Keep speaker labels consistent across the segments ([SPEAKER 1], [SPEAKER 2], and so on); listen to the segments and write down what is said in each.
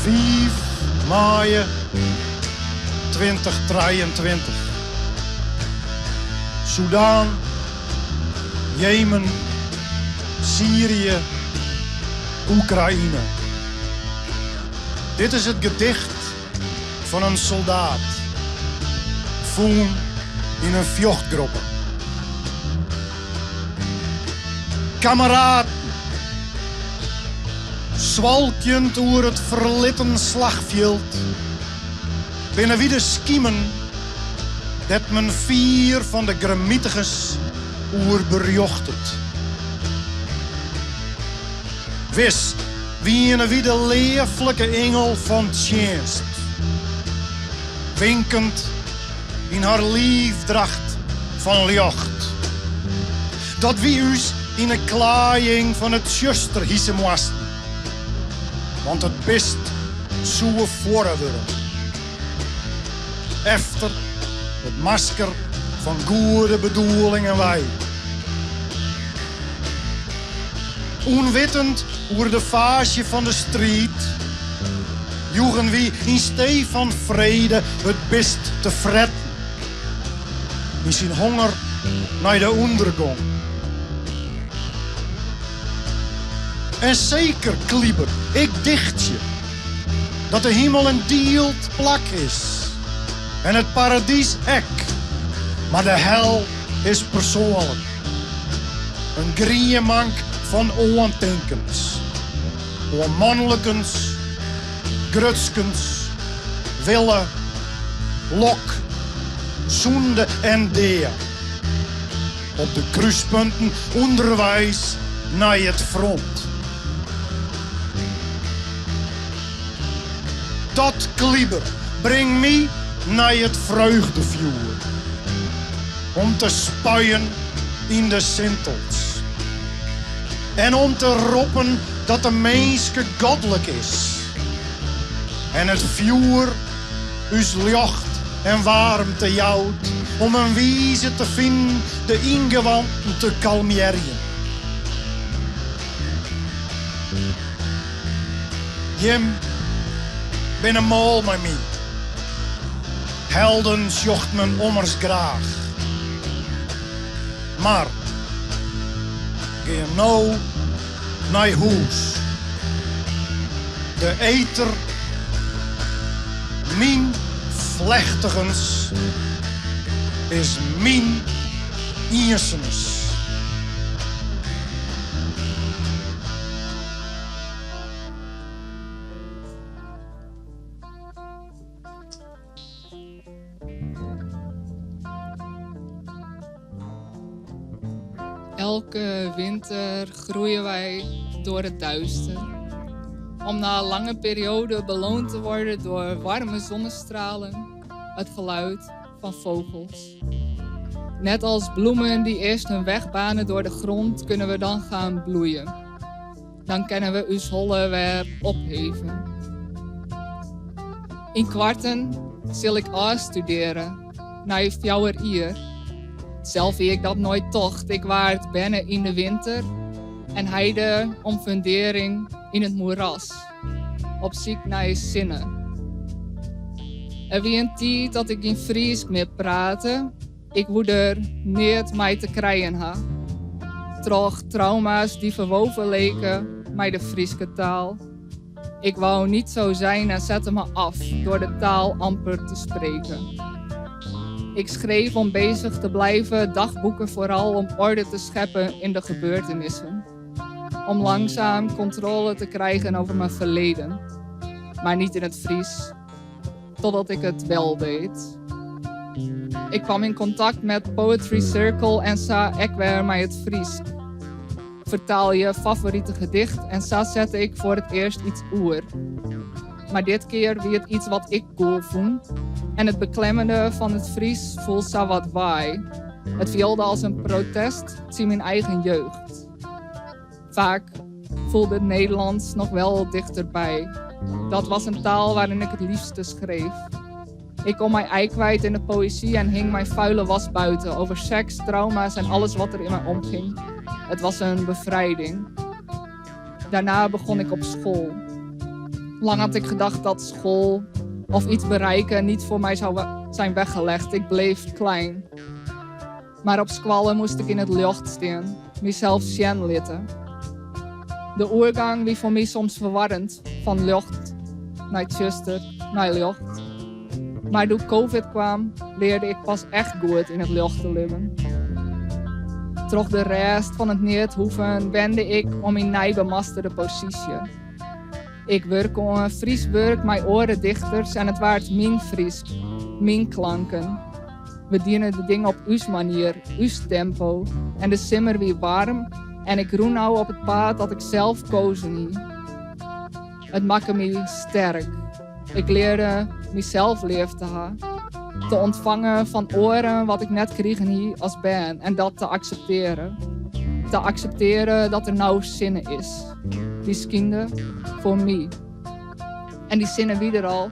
[SPEAKER 1] 5 maart 2023. Sudan, Jemen, Syrië, Oekraïne. Dit is het gedicht van een soldaat. Voen in een vjochtgroep. Kameraden, zwalkjend oer het verlitten slagveld, binnen wie de schiemen dat men 4 van de gremietigers oer berjochtet. Wis, wie de leeflijke engel van tjenst, winkend in haar liefdracht van licht, dat wie us in een klaaiing van het zuster hissen moesten, want het best zoe voren worden. Efter het masker van goede bedoelingen wij. Onwitend oer de fase van de strijd, joegen wie in stee van vrede het best te fretten. In zijn honger naar de ondergang. En zeker, Klieber, ik dicht je dat de hemel een deelt plak is. En het paradies ek. Maar de hel is persoonlijk. Een grieënmank van ondenkens. Onmannelijkens, grutskens, willen, lok, zonde en deer. Op de kruispunten onderwijs naar het front. Dat Klieber brengt mij naar het vreugdevuur. Om te spuien in de sintels. En om te roepen dat de mensje goddelijk is. En het vuur us licht en warmte jouwt. Om een wijze te vinden de ingewanden te kalmeren. Jim ben een mal met mij. Helden zocht men ommers graag. Maar, ga nou naar huis. De eter, mijn vlechtigens, is mijn iersens.
[SPEAKER 2] Elke winter groeien wij door het duister. Om na een lange periode beloond te worden door warme zonnestralen, het geluid van vogels. Net als bloemen die eerst hun weg banen door de grond, kunnen we dan gaan bloeien. Dan kunnen we ons holle weer opheven. In kwarten zal ik afstuderen, naar 4 uur. Zelf wie ik dat nooit tocht. Ik waard binnen in de winter en heide om fundering in het moeras. Op zoek naar zinnen. Er wie een tijd dat ik in Fries meer praatte. Ik woed er niet mij te krijgen ha. Troch trauma's die verwoven leken met de Friese taal. Ik wou niet zo zijn en zette me af door de taal amper te spreken. Ik schreef om bezig te blijven, dagboeken vooral om orde te scheppen in de gebeurtenissen. Om langzaam controle te krijgen over mijn verleden. Maar niet in het Fries, totdat ik het wel deed. Ik kwam in contact met Poetry Circle en sa ik weer met het Fries. Vertaal je favoriete gedicht en sa zette ik voor het eerst iets oer. Maar dit keer wie het iets wat ik cool vond. En het beklemmende van het Fries voelt sa wat waai. Het vielde als een protest tegen mijn eigen jeugd. Vaak voelde het Nederlands nog wel dichterbij. Dat was een taal waarin ik het liefste schreef. Ik kon mijn ei kwijt in de poëzie en hing mijn vuile was buiten over seks, trauma's en alles wat er in mij omging. Het was een bevrijding. Daarna begon ik op school. Lang had ik gedacht dat school of iets bereiken niet voor mij zou zijn weggelegd. Ik bleef klein. Maar op squallen moest ik in het licht staan, mezelf zien litten. De oorgang wie voor mij soms verwarrend, van licht naar zuster, naar licht. Maar toen COVID kwam, leerde ik pas echt goed in het licht te leven. Troch de rest van het niet hoeven, wende ik om in nijbemasterde positie. Ik werk aan Fries werk, mijn oren dichters en het waard mijn Fries, mijn klanken. We dienen de dingen op uw manier, uw tempo en de simmer weer warm en ik roen nou op het paard dat ik zelf kozen niet. Het maakte me sterk. Ik leerde mezelf lief te hebben. Te ontvangen van oren wat ik net kreeg hier als ben en dat te accepteren. Te accepteren dat er nou zinnen is. Die skinden voor mij. En die zinnen wie er al,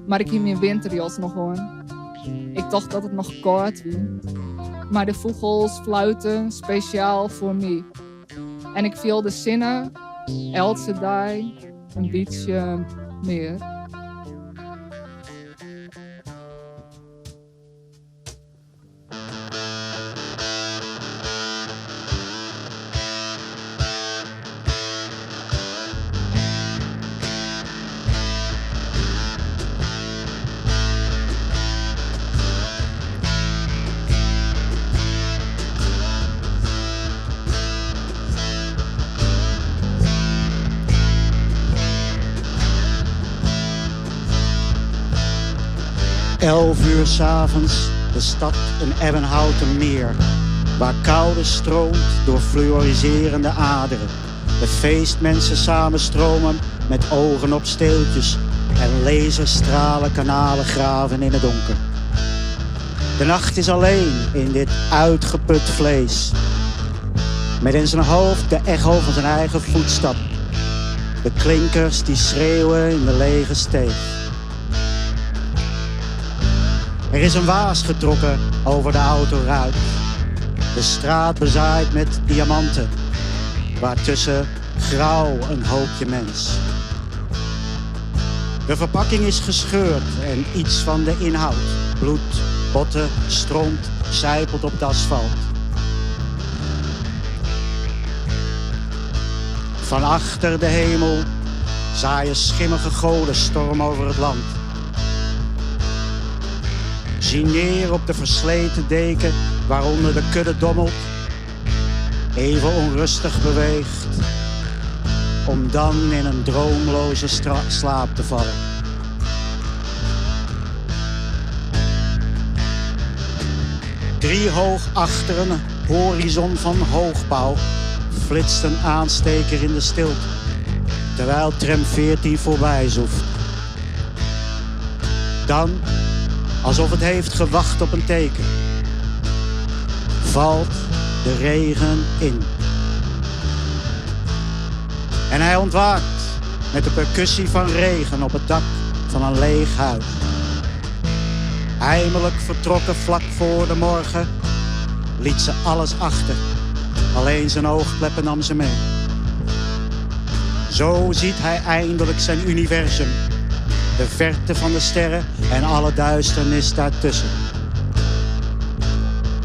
[SPEAKER 2] maar ik hier mijn winterjas nog gewoon. Ik dacht dat het nog koud was. Maar de vogels fluiten speciaal voor mij. En ik viel de zinnen elke dag een beetje meer.
[SPEAKER 3] Elf uur 's avonds, de stad een ebbenhouten meer, waar koude stroomt door fluoriserende aderen. De feestmensen samenstromen met ogen op steeltjes en laserstralen kanalen graven in het donker. De nacht is alleen in dit uitgeput vlees, met in zijn hoofd de echo van zijn eigen voetstap. De klinkers die schreeuwen in de lege steeg. Er is een waas getrokken over de autoruit. De straat bezaaid met diamanten, waartussen grauw een hoopje mens. De verpakking is gescheurd en iets van de inhoud, bloed, botten, stront, sijpelt op het asfalt. Van achter de hemel zaaien schimmige goden storm over het land. Zie neer op de versleten deken waaronder de kudde dommelt, even onrustig beweegt, om dan in een droomloze slaap te vallen. Driehoog achter een horizon van hoogbouw flitst een aansteker in de stilte, terwijl tram 14 voorbij zoeft. Dan, alsof het heeft gewacht op een teken, valt de regen in. En hij ontwaakt met de percussie van regen op het dak van een leeg huis. Heimelijk vertrokken vlak voor de morgen, liet ze alles achter. Alleen zijn oogkleppen nam ze mee. Zo ziet hij eindelijk zijn universum. De verte van de sterren en alle duisternis daartussen.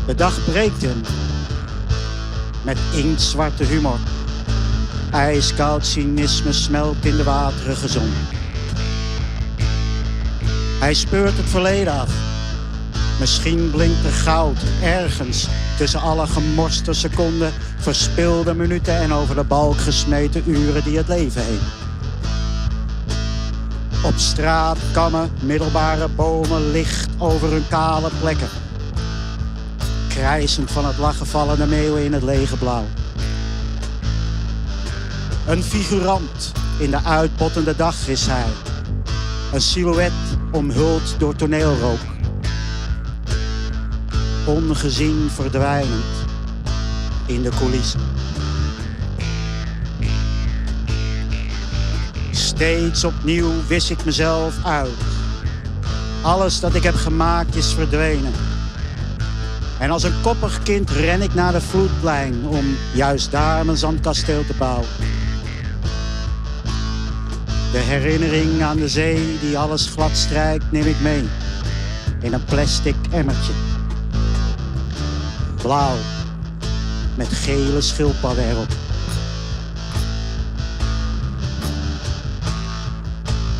[SPEAKER 3] De dag breekt hem met inktzwarte humor. Ijskoud cynisme smelt in de waterige zon. Hij speurt het verleden af. Misschien blinkt er goud ergens tussen alle gemorste seconden, verspilde minuten en over de balk gesmeten uren die het leven heen. Op straat, kammen, middelbare bomen, licht over hun kale plekken. Krijsend van het lachen vallende meeuwen in het lege blauw. Een figurant in de uitpottende dag is hij. Een silhouet omhuld door toneelrook. Ongezien verdwijnend in de coulissen. Steeds opnieuw wis ik mezelf uit. Alles dat ik heb gemaakt is verdwenen. En als een koppig kind ren ik naar de vloedlijn om juist daar mijn zandkasteel te bouwen. De herinnering aan de zee die alles glad strijkt neem ik mee. In een plastic emmertje. Blauw. Met gele schildpadden erop.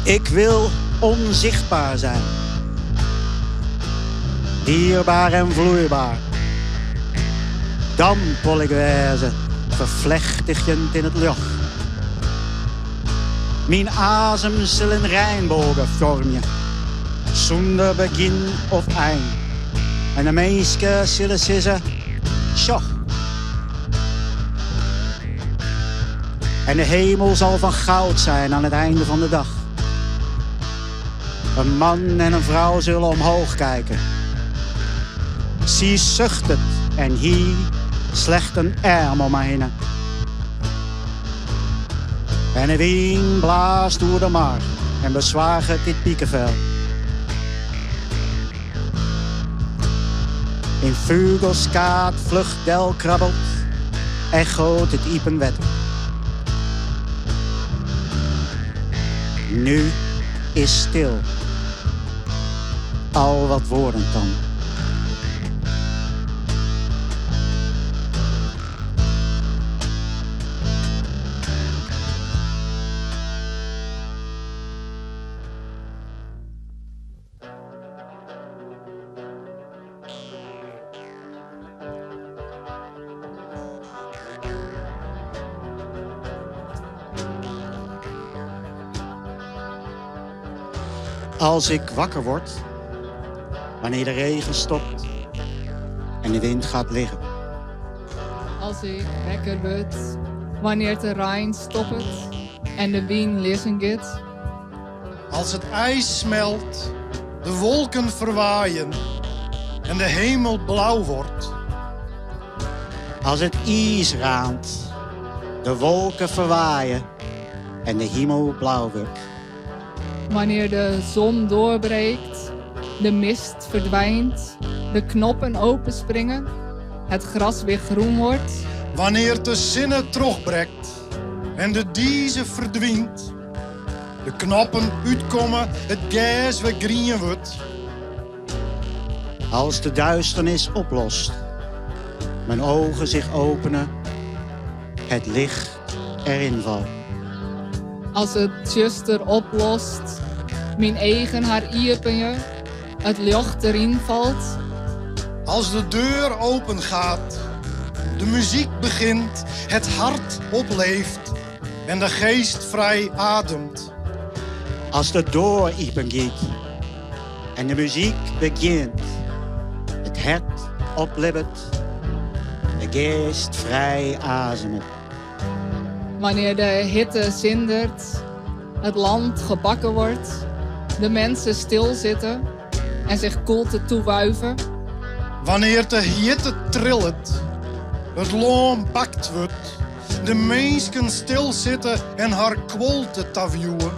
[SPEAKER 3] Ik wil onzichtbaar zijn. Dierbaar en vloeibaar. Dan wil ik wezen, vervlechtigend in het lucht. Mijn adem zal een regenbogen vormen, zonder begin of eind. En de mensen zullen zeggen, zo. En de hemel zal van goud zijn aan het einde van de dag. Een man en een vrouw zullen omhoog kijken. Zij zucht het en hij slecht een arm om me heen. En de wind blaast door de mar en bezwaagt dit piekenvel. In vugelskaat vlucht del krabbelt, echoot het iepenwetter. Nu is stil, al wat worden kan. Als ik wakker word, wanneer de regen stopt en de wind gaat liggen.
[SPEAKER 2] Als ik wakker word, wanneer de Rijn stopt en de wind liggen gaat.
[SPEAKER 1] Als het ijs smelt, de wolken verwaaien en de hemel blauw wordt.
[SPEAKER 3] Als het ijs raant, de wolken verwaaien en de hemel blauw wordt.
[SPEAKER 2] Wanneer de zon doorbreekt, de mist verdwijnt, de knoppen openspringen, het gras weer groen wordt.
[SPEAKER 1] Wanneer de zinnen terugbrengt en de diezen verdwijnt, de knoppen uitkomen, het gas weer groen wordt.
[SPEAKER 3] Als de duisternis oplost, mijn ogen zich openen, het licht erin valt.
[SPEAKER 2] Als het zuster oplost, mijn eigen haar iepenje, het licht erin valt.
[SPEAKER 1] Als de deur open gaat, de muziek begint, het hart opleeft en de geest vrij ademt.
[SPEAKER 3] Als de deur open gaat en de muziek begint, het hart opleeft, de geest vrij ademt.
[SPEAKER 2] Wanneer de hitte zindert, het land gebakken wordt, de mensen stilzitten en zich koelte toewuiven.
[SPEAKER 1] Wanneer de hitte trillet, het loon bakt wordt, de mensen stilzitten en haar kwolten tavioen.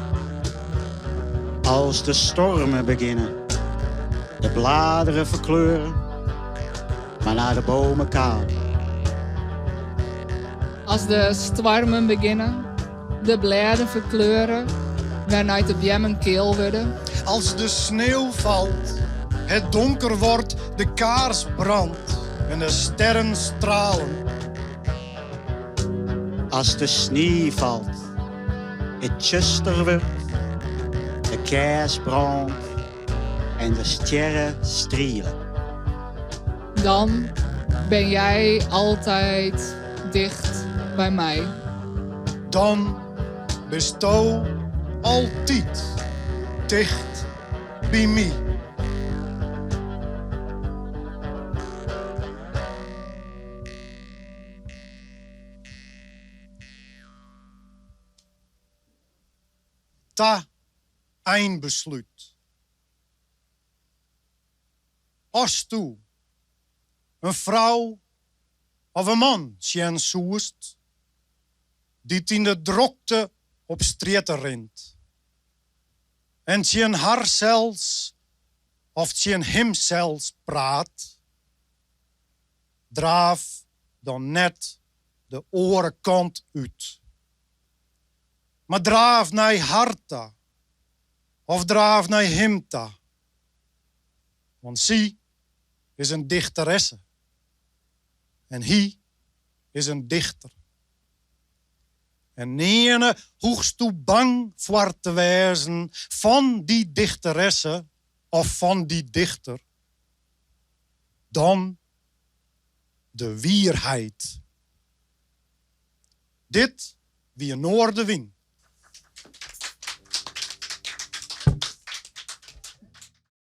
[SPEAKER 3] Als de stormen beginnen, de bladeren verkleuren, maar naar de bomen kaal.
[SPEAKER 2] Als de stormen beginnen, de bladen verkleuren, waaruit de bjemmen keel worden.
[SPEAKER 1] Als de sneeuw valt, het donker wordt, de kaars brandt en de sterren stralen.
[SPEAKER 3] Als de sneeuw valt, het tjuster wordt, de kaars brandt en de sterren strielen.
[SPEAKER 2] Dan ben jij altijd dicht bij mij.
[SPEAKER 1] Dan besto altijd dicht bij mij. Ta een besluit. Als toe een vrouw of een man zien zoest, die in de drokte op straten rent. En zien haar zelfs of zien hem zelfs praat, draaf dan net de orenkant uit. maar draaf naar harta of draaf naar himta. Want zij is een dichteresse en hij is een dichter. En niene hoegst toe bang voor te wezen van die dichteresse of van die dichter, dan de wierheid. Dit wie een noordenwind.